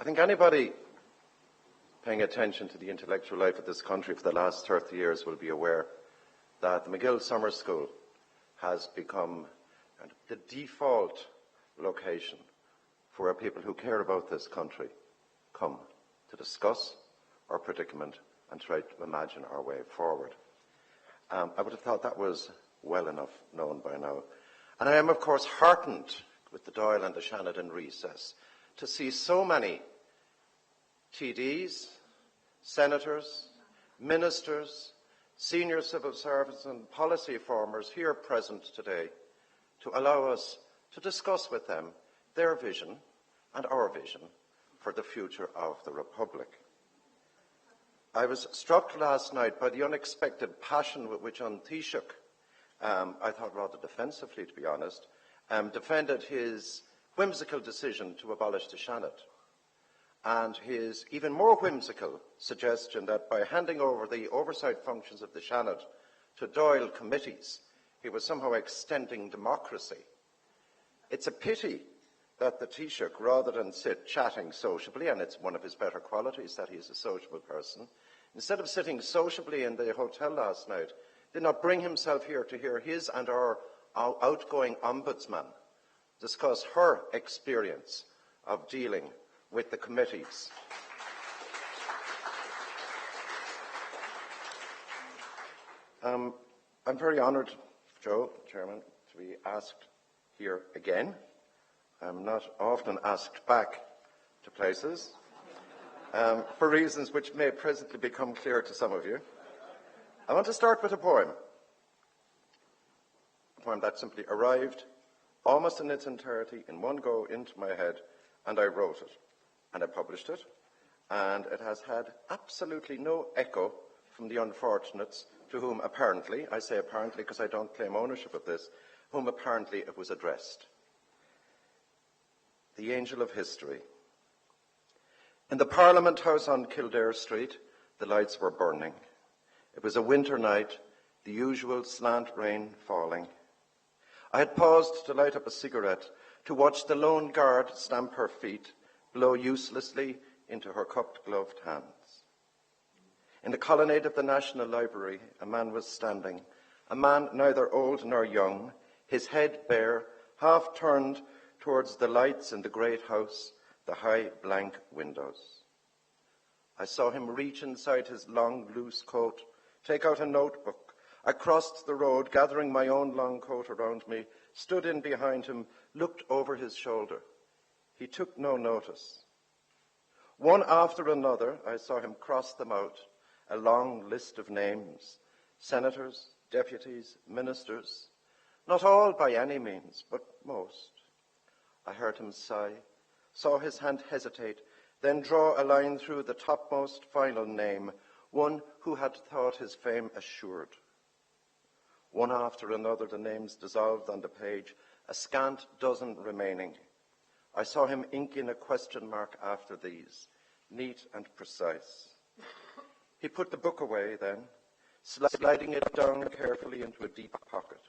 I think anybody paying attention to the intellectual life of this country for the last 30 years will be aware that the McGill Summer School has become the default location for where people who care about this country come to discuss our predicament and try to imagine our way forward. I would have thought that was well enough known by now. And I am, of course, heartened with the Dáil and the Seanad in recess to see so many TDs, senators, ministers, senior civil servants and policy formers here present today to allow us to discuss with them their vision and our vision for the future of the Republic. I was struck last night by the unexpected passion with which An Taoiseach, I thought rather defensively to be honest, defended his whimsical decision to abolish the Seanad, and his even more whimsical suggestion that by handing over the oversight functions of the Seanad to Dáil committees, he was somehow extending democracy. It's a pity that the Taoiseach, rather than sit chatting sociably, and it's one of his better qualities that he is a sociable person, instead of sitting sociably in the hotel last night, did not bring himself here to hear his and our outgoing ombudsman discuss her experience of dealing with the committees. I'm very honoured, Joe, Chairman, to be asked here again. I'm not often asked back to places, for reasons which may presently become clear to some of you. I want to start with a poem that simply arrived almost in its entirety in one go into my head, and I wrote it, and I published it, and it has had absolutely no echo from the unfortunates to whom apparently, I say apparently because I don't claim ownership of this, whom apparently it was addressed. The Angel of History. In the Parliament House on Kildare Street, the lights were burning. It was a winter night, the usual slant rain falling. I had paused to light up a cigarette, to watch the lone guard stamp her feet, blow uselessly into her cupped gloved hands. In the colonnade of the National Library, a man was standing, a man neither old nor young, his head bare, half turned towards the lights in the great house, the high blank windows. I saw him reach inside his long loose coat, take out a notebook. I crossed the road, gathering my own long coat around me, stood in behind him, looked over his shoulder. He took no notice. One after another, I saw him cross them out, a long list of names, senators, deputies, ministers, not all by any means, but most. I heard him sigh, saw his hand hesitate, then draw a line through the topmost final name, one who had thought his fame assured. One after another the names dissolved on the page, a scant dozen remaining. I saw him ink in a question mark after these, neat and precise. He put the book away then, sliding it down carefully into a deep pocket.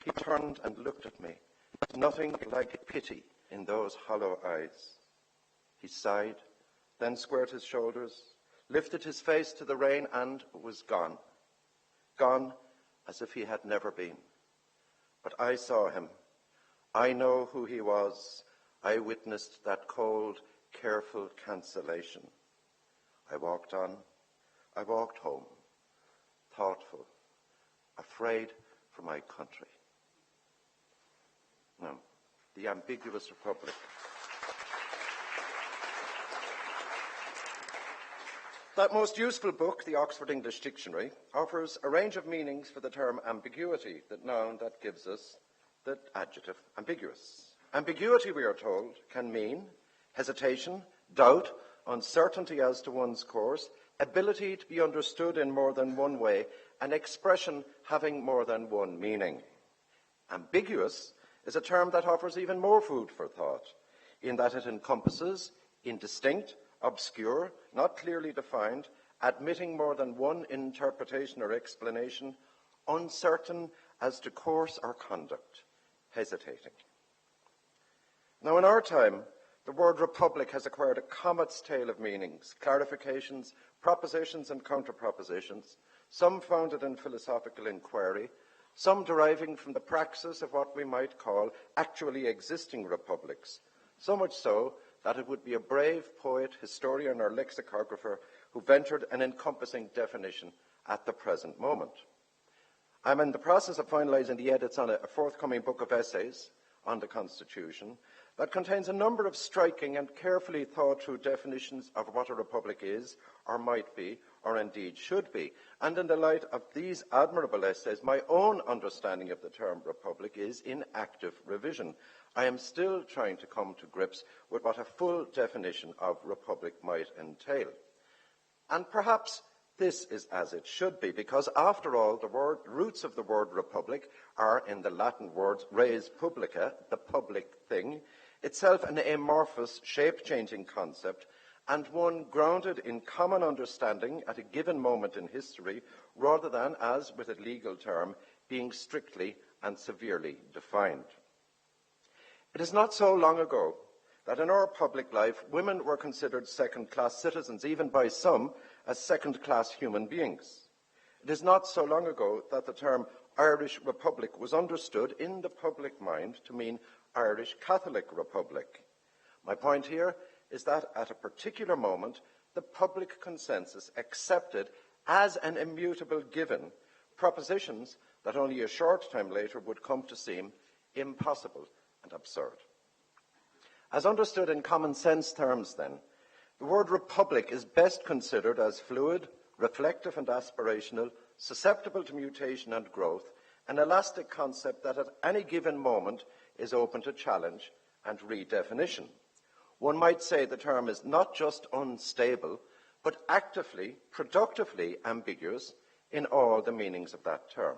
He turned and looked at me, nothing like pity in those hollow eyes. He sighed, then squared his shoulders, lifted his face to the rain and was gone. Gone as if he had never been. But I saw him. I know who he was. I witnessed that cold, careful cancellation. I walked on. I walked home, thoughtful, afraid for my country. Now, the ambiguous Republic. That most useful book, the Oxford English Dictionary, offers a range of meanings for the term ambiguity, the noun that gives us the adjective ambiguous. Ambiguity, we are told, can mean hesitation, doubt, uncertainty as to one's course, ability to be understood in more than one way, an expression having more than one meaning. Ambiguous is a term that offers even more food for thought, in that it encompasses indistinct, obscure, not clearly defined, admitting more than one interpretation or explanation, uncertain as to course or conduct, hesitating. Now, in our time, The word republic has acquired a comet's tail of meanings, clarifications, propositions and counter-propositions, some founded in philosophical inquiry, some deriving from the praxis of what we might call actually existing republics, so much so that it would be a brave poet, historian or lexicographer who ventured an encompassing definition at the present moment. I'm in the process of finalising the edits on a forthcoming book of essays on the Constitution that contains a number of striking and carefully thought through definitions of what a republic is, or might be, or indeed should be. And in the light of these admirable essays, my own understanding of the term republic is in active revision. I am still trying to come to grips with what a full definition of republic might entail. And perhaps this is as it should be, because after all, the roots of the word republic are in the Latin words res publica, the public thing, itself an amorphous, shape-changing concept, and one grounded in common understanding at a given moment in history, rather than, as with a legal term, being strictly and severely defined. It is not so long ago that in our public life, women were considered second-class citizens, even by some as second-class human beings. It is not so long ago that the term Irish Republic was understood in the public mind to mean Irish Catholic Republic. My point here is that at a particular moment, the public consensus accepted as an immutable given propositions that only a short time later would come to seem impossible and absurd. As understood in common sense terms, then, the word republic is best considered as fluid, reflective and aspirational, susceptible to mutation and growth, an elastic concept that at any given moment is open to challenge and redefinition. One might say the term is not just unstable, but actively, productively ambiguous in all the meanings of that term.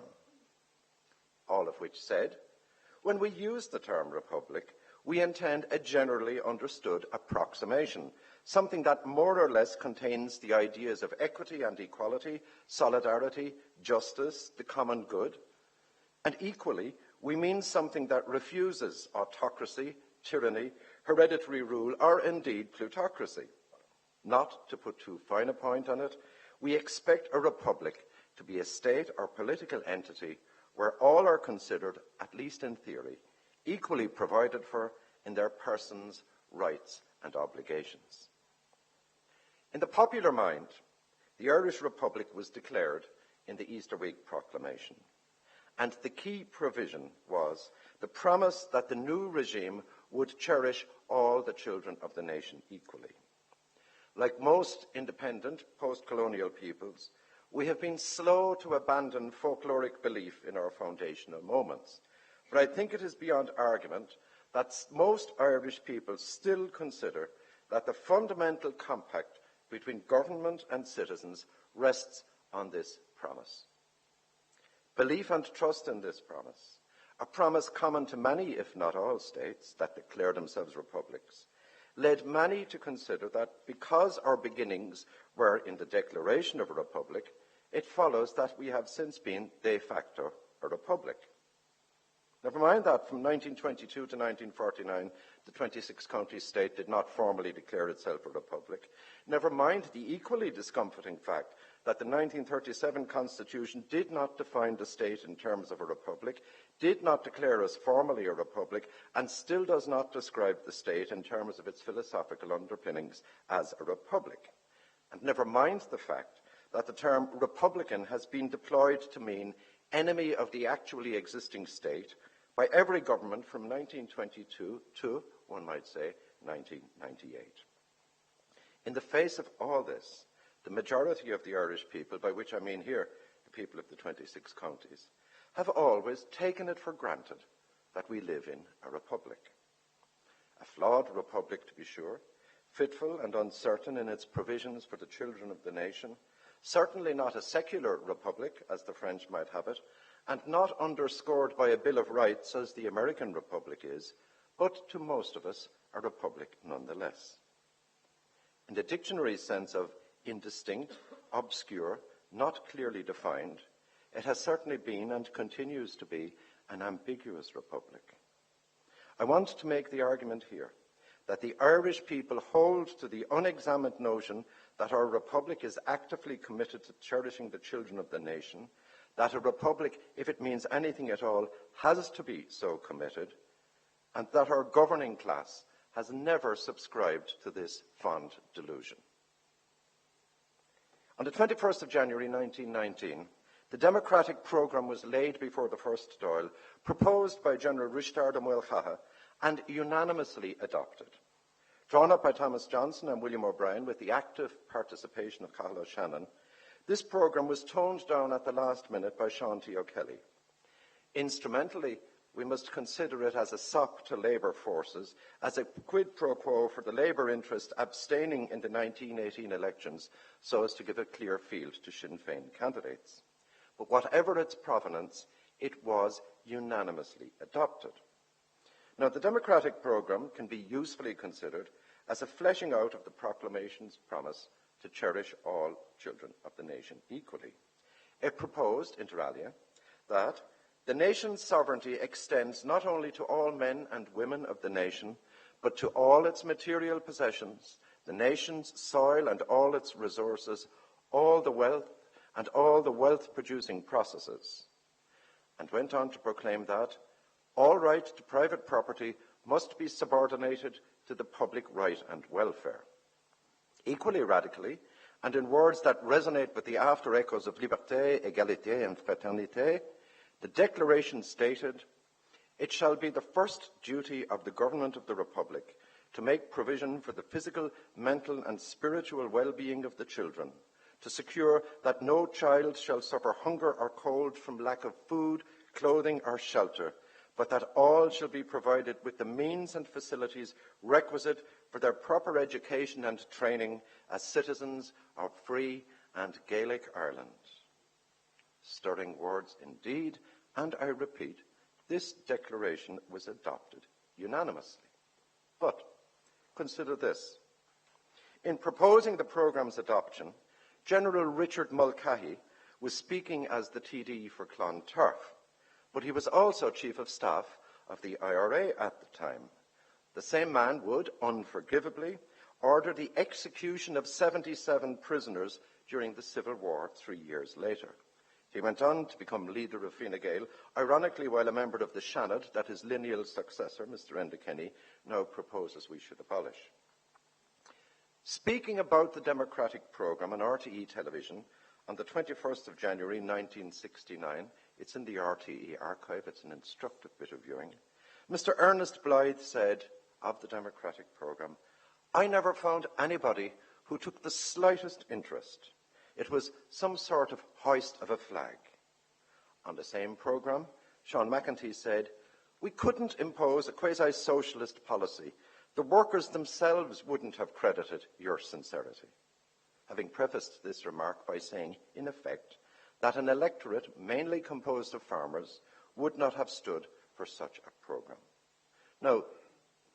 All of which said, when we use the term republic, we intend a generally understood approximation, something that more or less contains the ideas of equity and equality, solidarity, justice, the common good. And equally, we mean something that refuses autocracy, tyranny, hereditary rule, or indeed plutocracy. Not to put too fine a point on it, we expect a republic to be a state or political entity where all are considered, at least in theory, equally provided for in their persons, rights and obligations. In the popular mind, the Irish Republic was declared in the Easter Week Proclamation, and the key provision was the promise that the new regime would cherish all the children of the nation equally. Like most independent post-colonial peoples, we have been slow to abandon folkloric belief in our foundational moments. But I think it is beyond argument that most Irish people still consider that the fundamental compact between government and citizens rests on this promise. Belief and trust in this promise, a promise common to many, if not all, states that declare themselves republics, led many to consider that because our beginnings were in the declaration of a republic, it follows that we have since been de facto a republic. Never mind that from 1922 to 1949, the 26-county state did not formally declare itself a republic. Never mind the equally discomforting fact that the 1937 Constitution did not define the state in terms of a republic, did not declare us formally a republic, and still does not describe the state in terms of its philosophical underpinnings as a republic. And never mind the fact that the term republican has been deployed to mean enemy of the actually existing state by every government from 1922 to, one might say, 1998. In the face of all this, the majority of the Irish people, by which I mean here the people of the 26 counties, have always taken it for granted that we live in a republic. A flawed republic, to be sure, fitful and uncertain in its provisions for the children of the nation, certainly not a secular republic, as the French might have it, and not underscored by a Bill of Rights, as the American republic is, but to most of us, a republic nonetheless. In the dictionary sense of indistinct, obscure, not clearly defined, it has certainly been and continues to be an ambiguous republic. I want to make the argument here that the Irish people hold to the unexamined notion that our republic is actively committed to cherishing the children of the nation, that a republic, if it means anything at all, has to be so committed, and that our governing class has never subscribed to this fond delusion. On the 21st of January 1919, the democratic programme was laid before the First Dáil, proposed by General Rishtard O'Muircheartaigh and unanimously adopted. Drawn up by Thomas Johnson and William O'Brien with the active participation of Cathal O'Shannon, this programme was toned down at the last minute by Sean T. O'Kelly. Instrumentally, we must consider it as a sop to Labour forces, as a quid pro quo for the Labour interest abstaining in the 1918 elections so as to give a clear field to Sinn Féin candidates. But whatever its provenance, it was unanimously adopted. Now, the democratic programme can be usefully considered as a fleshing out of the proclamation's promise to cherish all children of the nation equally. It proposed, inter alia, that the nation's sovereignty extends not only to all men and women of the nation, but to all its material possessions, the nation's soil and all its resources, all the wealth and all the wealth-producing processes, and went on to proclaim that all right to private property must be subordinated to the public right and welfare. Equally radically, and in words that resonate with the after-echoes of liberté, égalité and fraternité, the Declaration stated, "It shall be the first duty of the government of the Republic to make provision for the physical, mental and spiritual well-being of the children, to secure that no child shall suffer hunger or cold from lack of food, clothing or shelter, but that all shall be provided with the means and facilities requisite for their proper education and training as citizens of free and Gaelic Ireland." Stirring words indeed, and I repeat, this declaration was adopted unanimously. But consider this. In proposing the programme's adoption, General Richard Mulcahy was speaking as the TD for Clontarf, but he was also Chief of Staff of the IRA at the time. The same man would, unforgivably, order the execution of 77 prisoners during the Civil War 3 years later. He went on to become leader of Fine Gael, ironically while a member of the Seanad that his lineal successor, Mr Enda Kenny, now proposes we should abolish. Speaking about the democratic programme on RTE television on the 21st of January 1969, it's in the RTE archive, it's an instructive bit of viewing, Mr Ernest Blythe said of the democratic programme, "I never found anybody who took the slightest interest. It was some sort of hoist of a flag." On the same programme, Sean McEntee said, "We couldn't impose a quasi-socialist policy. The workers themselves wouldn't have credited your sincerity," having prefaced this remark by saying, in effect, that an electorate mainly composed of farmers would not have stood for such a programme. Now,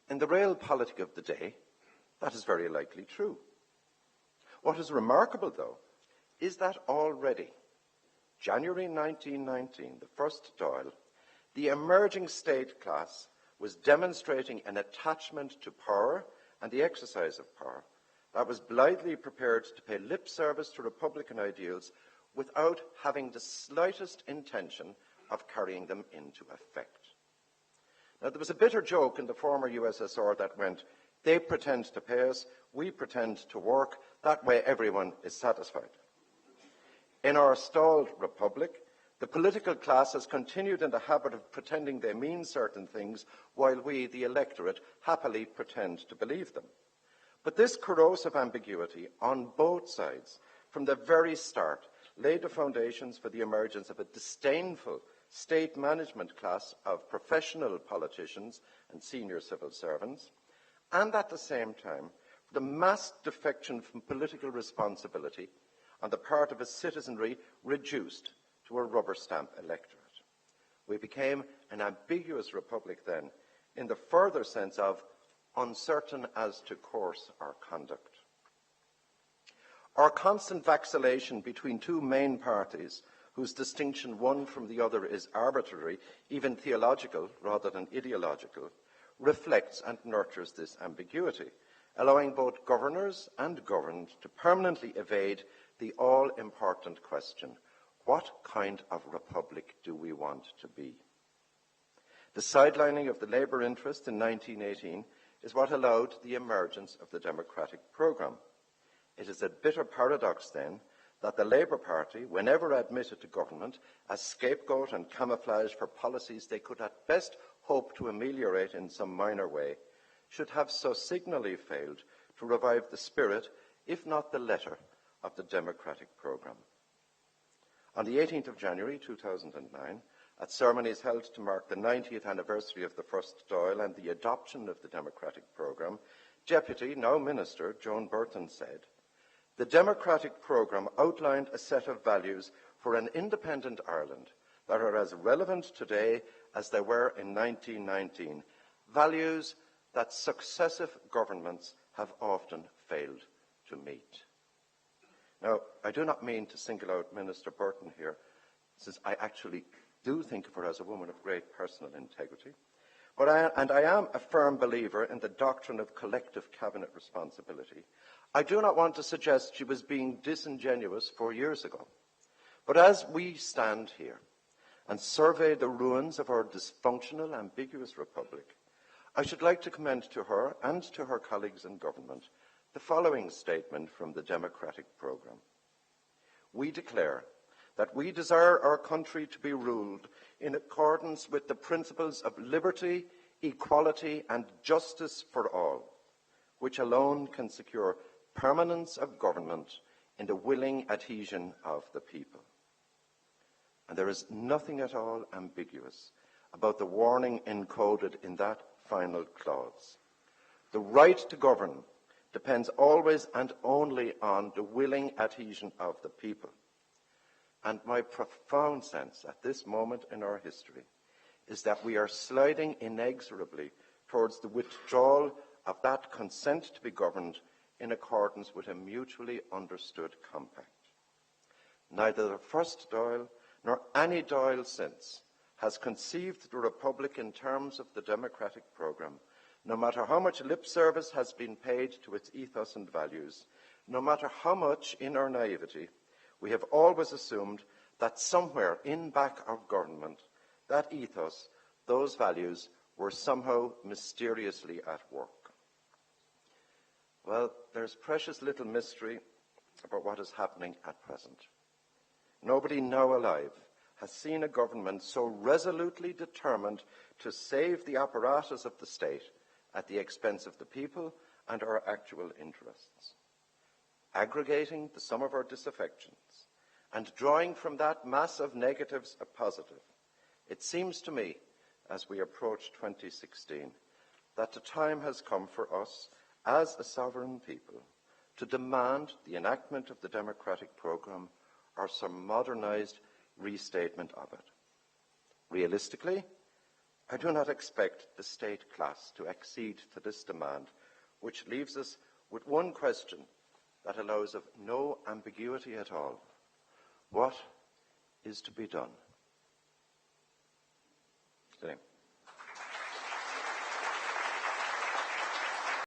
in the realpolitik of the day, that is very likely true. What is remarkable, though, is that already, January 1919, the First Dáil, the emerging state class was demonstrating an attachment to power and the exercise of power that was blithely prepared to pay lip service to Republican ideals without having the slightest intention of carrying them into effect. Now, there was a bitter joke in the former USSR that went, "They pretend to pay us, we pretend to work, that way everyone is satisfied." In our stalled republic, the political class has continued in the habit of pretending they mean certain things, while we, the electorate, happily pretend to believe them. But this corrosive ambiguity on both sides, from the very start, laid the foundations for the emergence of a disdainful state management class of professional politicians and senior civil servants, and at the same time, for the mass defection from political responsibility on the part of a citizenry reduced to a rubber stamp electorate. We became an ambiguous republic then, in the further sense of uncertain as to course or conduct. Our constant vacillation between two main parties, whose distinction one from the other is arbitrary, even theological rather than ideological, reflects and nurtures this ambiguity, allowing both governors and governed to permanently evade the all-important question, what kind of republic do we want to be? The sidelining of the Labour interest in 1918 is what allowed the emergence of the democratic programme. It is a bitter paradox, then, that the Labour Party, whenever admitted to government, as scapegoat and camouflage for policies they could at best hope to ameliorate in some minor way, should have so signally failed to revive the spirit, if not the letter, of the democratic programme. On the 18th of January 2009, at ceremonies held to mark the 90th anniversary of the first Dáil and the adoption of the democratic programme, Deputy, now Minister, Joan Burton said, "The democratic programme outlined a set of values for an independent Ireland that are as relevant today as they were in 1919, values that successive governments have often failed to meet." Now, I do not mean to single out Minister Burton here, since I actually do think of her as a woman of great personal integrity, but I am a firm believer in the doctrine of collective cabinet responsibility. I do not want to suggest she was being disingenuous 4 years ago, but as we stand here and survey the ruins of our dysfunctional, ambiguous republic, I should like to commend to her and to her colleagues in government the following statement from the democratic programme. We declare that we desire our country to be ruled in accordance with the principles of liberty, equality and justice for all, which alone can secure permanence of government in the willing adhesion of the people. And there is nothing at all ambiguous about the warning encoded in that final clause. The right to govern depends always and only on the willing adhesion of the people. And my profound sense at this moment in our history is that we are sliding inexorably towards the withdrawal of that consent to be governed in accordance with a mutually understood compact. Neither the first Dáil nor any Dáil since has conceived the Republic in terms of the democratic programme, no matter how much lip service has been paid to its ethos and values, no matter how much, in our naivety, we have always assumed that somewhere in back of government, that ethos, those values, were somehow mysteriously at work. Well, there's precious little mystery about what is happening at present. Nobody now alive has seen a government so resolutely determined to save the apparatus of the state at the expense of the people and our actual interests. Aggregating the sum of our disaffections and drawing from that mass of negatives a positive, it seems to me, as we approach 2016, that the time has come for us, as a sovereign people, to demand the enactment of the democratic programme or some modernised restatement of it. Realistically, I do not expect the state class to accede to this demand, which leaves us with one question that allows of no ambiguity at all. What is to be done? Today.